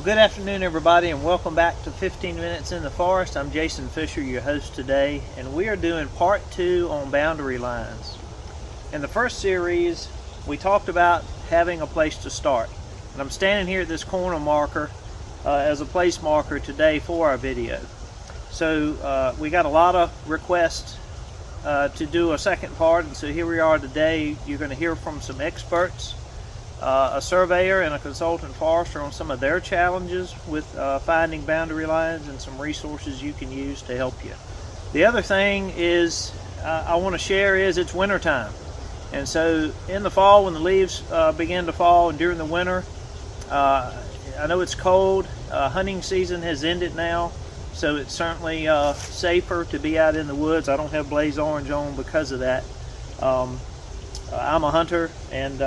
Good afternoon, everybody, and welcome back to 15 Minutes in the Forest. I'm Jason Fisher, your host today, and we are doing part 2 on boundary lines. In the first series, we talked about having a place to start, and I'm standing here at this corner marker as a place marker today for our video. So we got a lot of requests to do a second part, and so here we are today. You're going to hear from some experts, a surveyor and a consultant forester, on some of their challenges with finding boundary lines and some resources you can use to help you. The other thing is I want to share is it's winter time, and so in the fall when the leaves begin to fall and during the winter, I know it's cold. Hunting season has ended now, so it's certainly safer to be out in the woods. I don't have blaze orange on because of that. I'm a hunter, and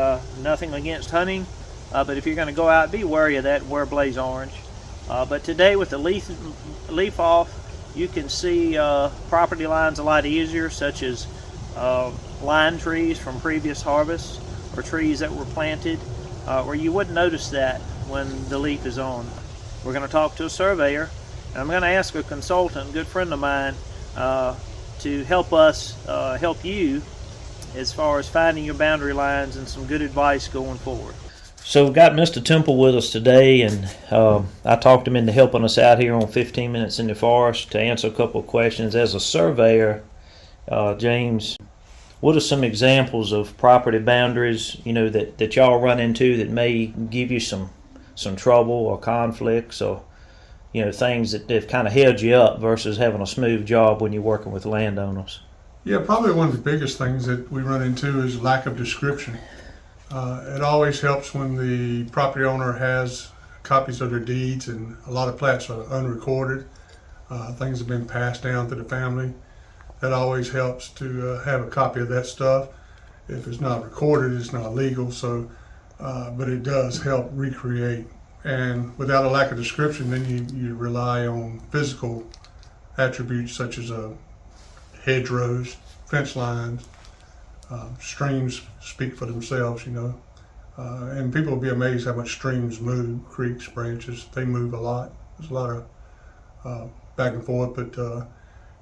nothing against hunting, but if you're going to go out, be wary of that and wear blaze orange. But today, with the leaf off, you can see property lines a lot easier, such as line trees from previous harvests or trees that were planted, where you wouldn't notice that when the leaf is on. We're going to talk to a surveyor, and I'm going to ask a consultant, a good friend of mine, to help us help you as far as finding your boundary lines and some good advice going forward. So we've got Mr. Temple with us today, and I talked him into helping us out here on 15 Minutes in the Forest to answer a couple of questions. As a surveyor, James, what are some examples of property boundaries, that y'all run into that may give you some trouble or conflicts, or things that have kind of held you up versus having a smooth job when you're working with landowners? Yeah, probably one of the biggest things that we run into is lack of description. It always helps when the property owner has copies of their deeds, and a lot of plats are unrecorded. Things have been passed down to the family. That always helps to have a copy of that stuff. If it's not recorded, it's not legal, so but it does help recreate. And without a lack of description, then you rely on physical attributes such as hedgerows, fence lines, streams speak for themselves, and people will be amazed how much streams move, creeks, branches, they move a lot. There's a lot of back and forth, but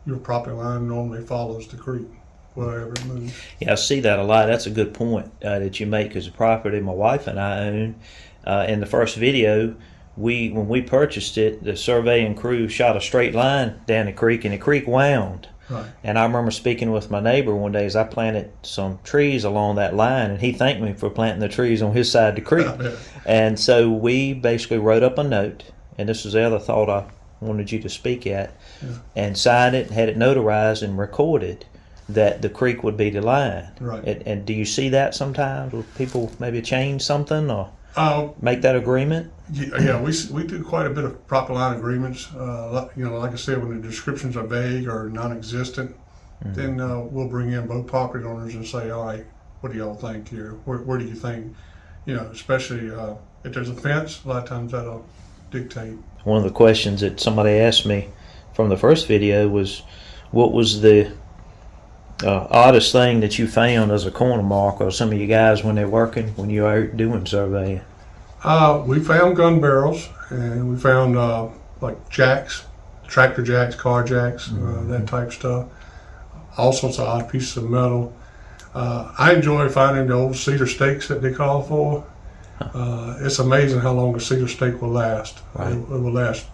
your property line normally follows the creek, wherever it moves. Yeah, I see that a lot. That's a good point that you make, because the property my wife and I own, in the first video, when we purchased it, the surveying crew shot a straight line down the creek, and the creek wound. Right. And I remember speaking with my neighbor one day as I planted some trees along that line, and he thanked me for planting the trees on his side of the creek. And so we basically wrote up a note, and this was the other thought I wanted you to speak at, and signed it, had it notarized and recorded that the creek would be the line. Right. And do you see that sometimes with people maybe change something or make that agreement? Yeah, we do quite a bit of property line agreements. Like I said, when the descriptions are vague or non-existent, then we'll bring in both property owners and say, all right, what do y'all think here? Where do you think? Especially if there's a fence, a lot of times that'll dictate. One of the questions that somebody asked me from the first video was, what was the oddest thing that you found as a corner marker, or some of you guys when they're working, when you're out doing surveying? We found gun barrels, and we found like jacks, tractor jacks, car jacks, that type stuff. All sorts of odd pieces of metal. I enjoy finding the old cedar stakes that they call for. It's amazing how long a cedar stake will last. Right. It will last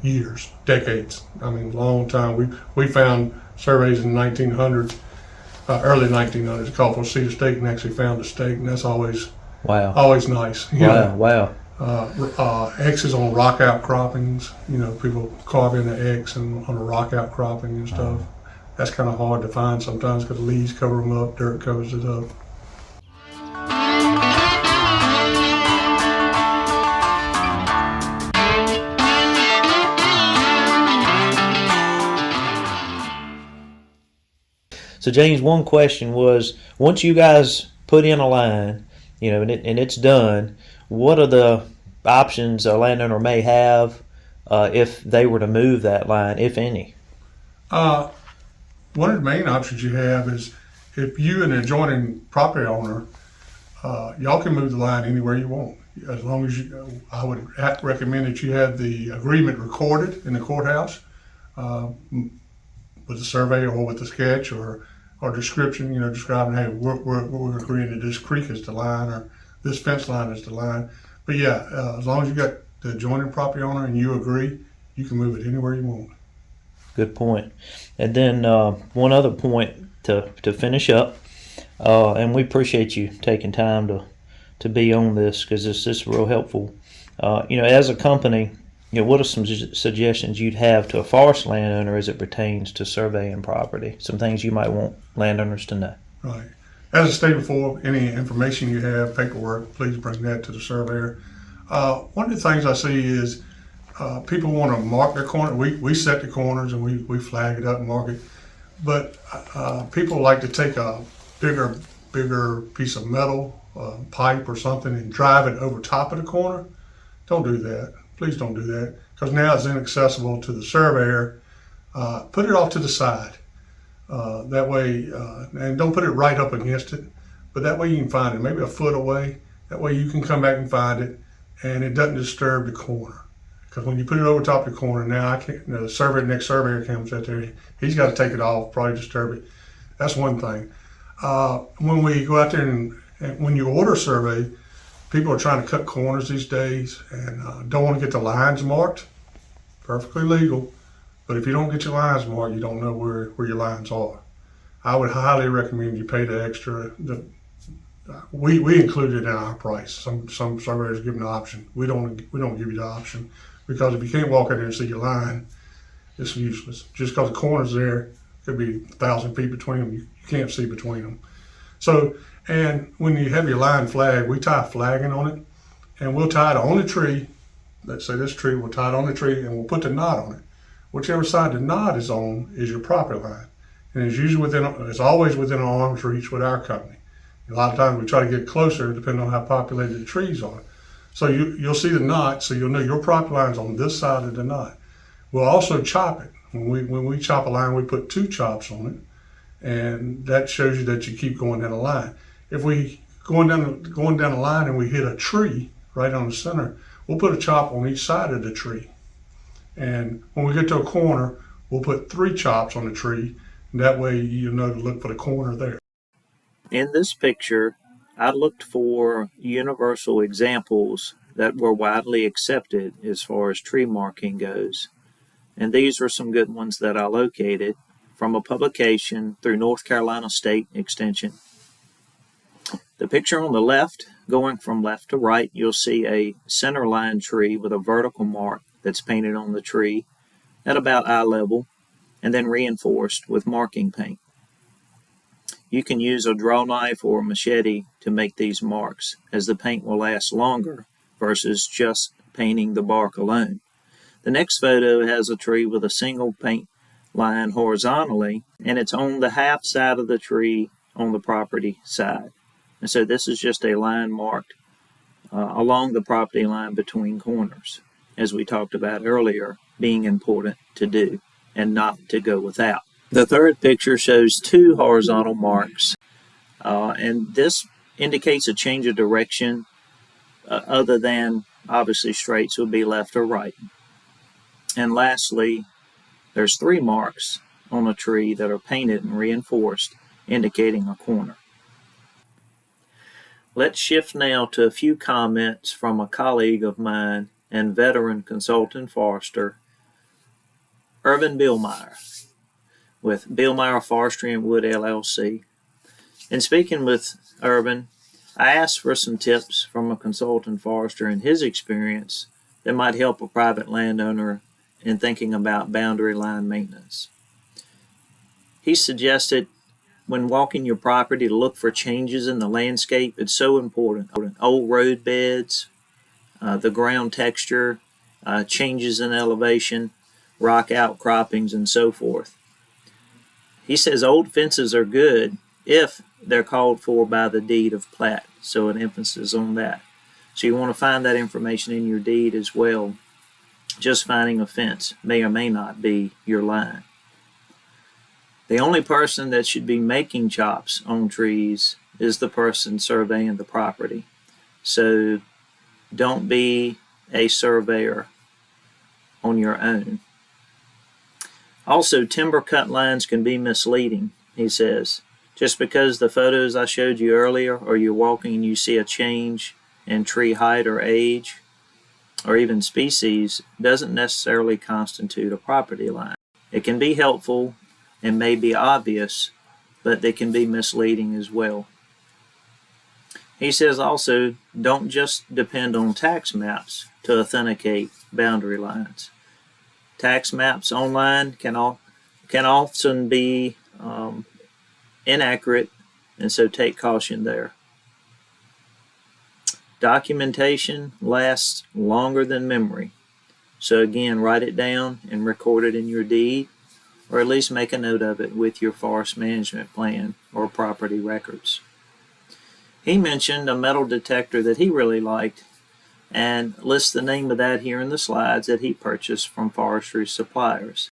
years, decades. I mean, long time. We found surveys in the 1900s, early 1900s, called for a cedar stake, and actually found a stake, and that's always nice. Wow. X's on rock outcroppings. People carve in the X and on a rock outcropping and stuff. That's kind of hard to find sometimes because leaves cover them up, dirt covers it up. So James, one question was, once you guys put in a line, and it's done, what are the options a landowner may have if they were to move that line, if any? One of the main options you have is if you and the adjoining property owner, y'all can move the line anywhere you want. As long as I would recommend that you have the agreement recorded in the courthouse with the survey or with the sketch or description, describing, hey, we're agreeing that this creek is the line or this fence line is the line. But yeah, as long as you got the adjoining property owner and you agree, you can move it anywhere you want. Good point. And then one other point to finish up, and we appreciate you taking time to be on this because this is real helpful. As a company, what are some suggestions you'd have to a forest landowner as it pertains to surveying property? Some things you might want landowners to know. Right. As I stated before, any information you have, paperwork, please bring that to the surveyor. One of the things I see is people want to mark their corner. We set the corners and we flag it up and mark it. But people like to take a bigger piece of metal, pipe or something, and drive it over top of the corner. Don't do that. Please don't do that, because now it's inaccessible to the surveyor. Put it off to the side. That way, and don't put it right up against it, but that way you can find it, maybe a foot away. That way you can come back and find it, and it doesn't disturb the corner. Because when you put it over top of the corner, now I can't. The next surveyor comes out there, he's got to take it off, probably disturb it. That's one thing. When we go out there and when you order a survey, people are trying to cut corners these days and don't want to get the lines marked. Perfectly legal, but if you don't get your lines marked, you don't know where your lines are. I would highly recommend you pay the extra. We include it in our price. Some surveyors give an option. We don't give you the option, because if you can't walk in there and see your line, it's useless. Just because the corner's there, could be 1,000 feet between them. You can't see between them. So, and when you have your line flag, we tie flagging on it, and we'll tie it on the tree. Let's say this tree, we'll tie it on the tree, and we'll put the knot on it. Whichever side the knot is on is your property line, and it's always within arm's reach with our company. A lot of times we try to get closer, depending on how populated the trees are. So you'll see the knot, so you'll know your property line's on this side of the knot. We'll also chop it. When we chop a line, we put 2 chops on it, and that shows you that you keep going down the line. If we going down the line and we hit a tree right on the center, we'll put a chop on each side of the tree. And when we get to a corner, we'll put 3 chops on the tree, and that way you know to look for the corner there. In this picture, I looked for universal examples that were widely accepted as far as tree marking goes. And these were some good ones that I located from a publication through North Carolina State Extension. The picture on the left, going from left to right, you'll see a centerline tree with a vertical mark that's painted on the tree at about eye level and then reinforced with marking paint. You can use a draw knife or a machete to make these marks, as the paint will last longer versus just painting the bark alone. The next photo has a tree with a single paint line horizontally, and it's on the half side of the tree on the property side. And so this is just a line marked along the property line between corners, as we talked about earlier, being important to do and not to go without. The third picture shows 2 horizontal marks, and this indicates a change of direction other than obviously straight, so it would be left or right. And lastly, there's 3 marks on a tree that are painted and reinforced, indicating a corner. Let's shift now to a few comments from a colleague of mine and veteran consultant forester, Irvin Billmeyer, with Billmeyer Forestry and Wood LLC. In speaking with Irvin, I asked for some tips from a consultant forester and his experience that might help a private landowner in thinking about boundary line maintenance. He suggested when walking your property to look for changes in the landscape. It's so important. Old road beds, the ground texture, changes in elevation, rock outcroppings, and so forth. He says old fences are good if they're called for by the deed of plat, so an emphasis on that. So you want to find that information in your deed as well. Just finding a fence may or may not be your line. The only person that should be making chops on trees is the person surveying the property. So don't be a surveyor on your own. Also, timber cut lines can be misleading, he says. Just because the photos I showed you earlier, or you're walking and you see a change in tree height or age, or even species, doesn't necessarily constitute a property line. It can be helpful and may be obvious, but they can be misleading as well. He says also, don't just depend on tax maps to authenticate boundary lines. Tax maps online can often be inaccurate, and so take caution there. Documentation lasts longer than memory. So again, write it down and record it in your deed, or at least make a note of it with your forest management plan or property records. He mentioned a metal detector that he really liked and lists the name of that here in the slides that he purchased from forestry suppliers.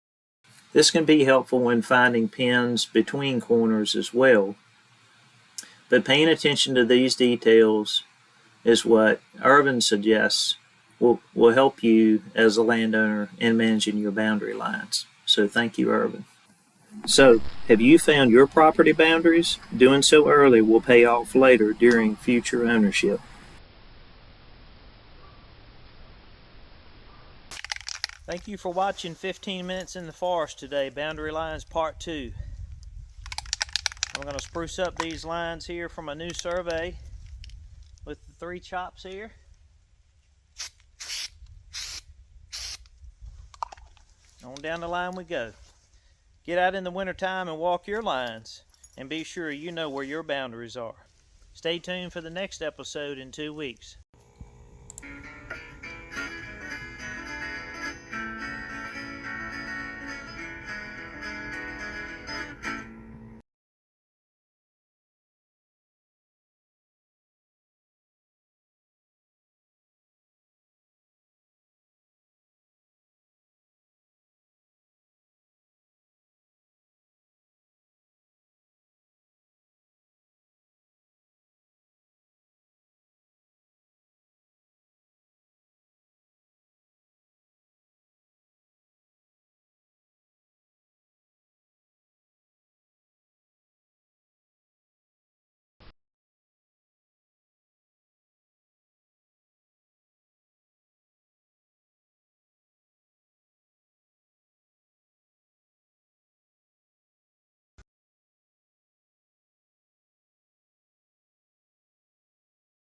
This can be helpful when finding pins between corners as well. But paying attention to these details is what Irvin suggests will help you as a landowner in managing your boundary lines. So thank you, Irvin. So, have you found your property boundaries? Doing so early will pay off later during future ownership. Thank you for watching 15 Minutes in the Forest today, Boundary Lines Part 2. I'm going to spruce up these lines here from a new survey with the 3 chops here. On down the line we go. Get out in the wintertime and walk your lines, and be sure you know where your boundaries are. Stay tuned for the next episode in 2 weeks.